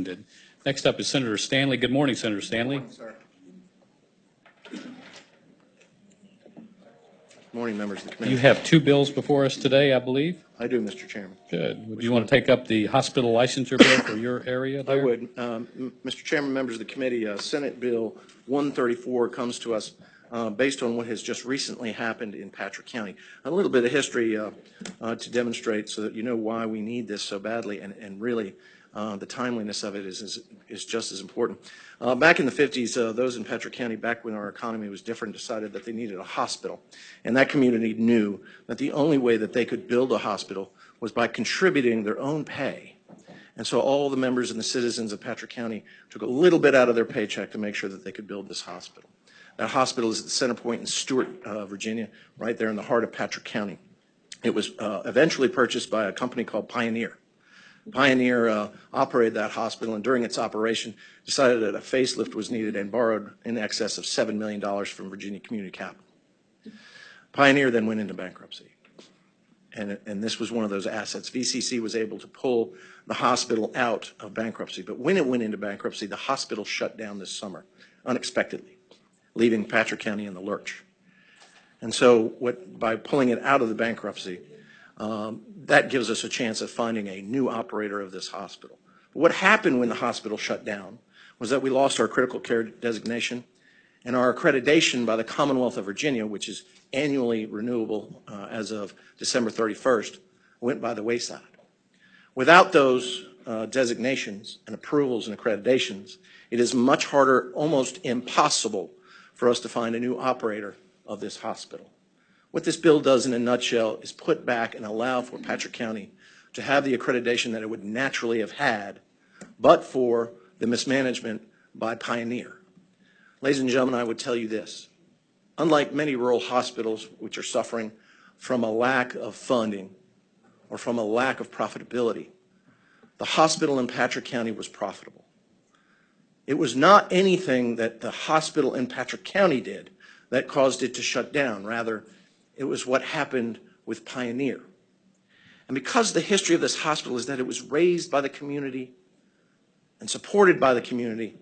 seconded. Next up is Senator Stanley. Good morning, Senator Stanley. Good morning, sir. Good morning, members of the committee. You have two bills before us today, I believe. I do, Mr. Chairman. Good. Would you want to take up the hospital licensure bill for your area there? I would. Mr. Chairman, members of the committee, Senate Bill 134 comes to us based on what has just recently happened in Patrick County. A little bit of history to demonstrate so that you know why we need this so badly, and really the timeliness of it is just as important. Back in the 50s, those in Patrick County, back when our economy was different, decided that they needed a hospital. And that community knew that the only way that they could build a hospital was by contributing their own pay. And so all the members and the citizens of Patrick County took a little bit out of their paycheck to make sure that they could build this hospital. That hospital is at the center point in Stewart, Virginia, right there in the heart of Patrick County. It was eventually purchased by a company called Pioneer. Pioneer operated that hospital, and during its operation decided that a facelift was needed and borrowed in excess of $7 million from Virginia Community Capital. Pioneer then went into bankruptcy, and this was one of those assets. VCC was able to pull the hospital out of bankruptcy, but when it went into bankruptcy, the hospital shut down this summer unexpectedly, leaving Patrick County in the lurch. And so by pulling it out of the bankruptcy, that gives us a chance of finding a new operator of this hospital. But what happened when the hospital shut down was that we lost our critical care designation, and our accreditation by the Commonwealth of Virginia, which is annually renewable as of December 31st, went by the wayside. Without those designations and approvals and accreditations, it is much harder, almost impossible, for us to find a new operator of this hospital. What this bill does in a nutshell is put back and allow for Patrick County to have the accreditation that it would naturally have had, but for the mismanagement by Pioneer. Ladies and gentlemen, I would tell you this. Unlike many rural hospitals which are suffering from a lack of funding or from a lack of profitability, the hospital in Patrick County was profitable. It was not anything that the hospital in Patrick County did that caused it to shut down. Rather, it was what happened with Pioneer. And because the history of this hospital is that it was raised by the community and supported by the community,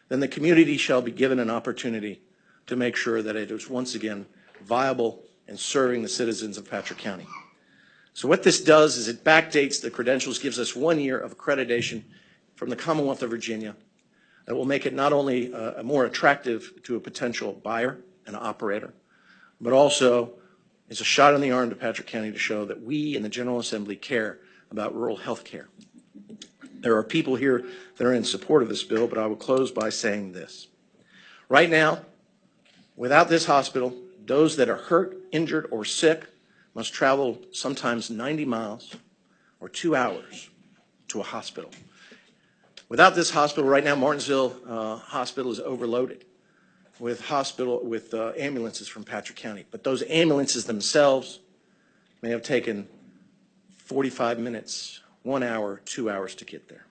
then the community shall be given an opportunity to make sure that it is once again viable and serving the citizens of Patrick County. So what this does is it backdates the credentials, gives us 1 year of accreditation from the Commonwealth of Virginia that will make it not only more attractive to a potential buyer and operator, but also is a shot in the arm to Patrick County to show that we in the General Assembly care about rural health care. There are people here that are in support of this bill, but I will close by saying this. Right now, without this hospital, those that are hurt, injured, or sick must travel sometimes 90 miles or 2 hours to a hospital. Without this hospital, right now, Martinsville Hospital is overloaded with ambulances from Patrick County. But those ambulances themselves may have taken 45 minutes, 1 hour, 2 hours to get there.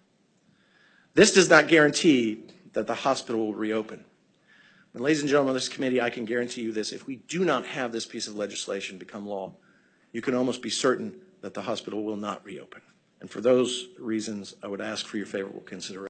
This does not guarantee that the hospital will reopen. But ladies and gentlemen of this committee, I can guarantee you this. If we do not have this piece of legislation become law, you can almost be certain that the hospital will not reopen. And for those reasons, I would ask for your favorable consideration.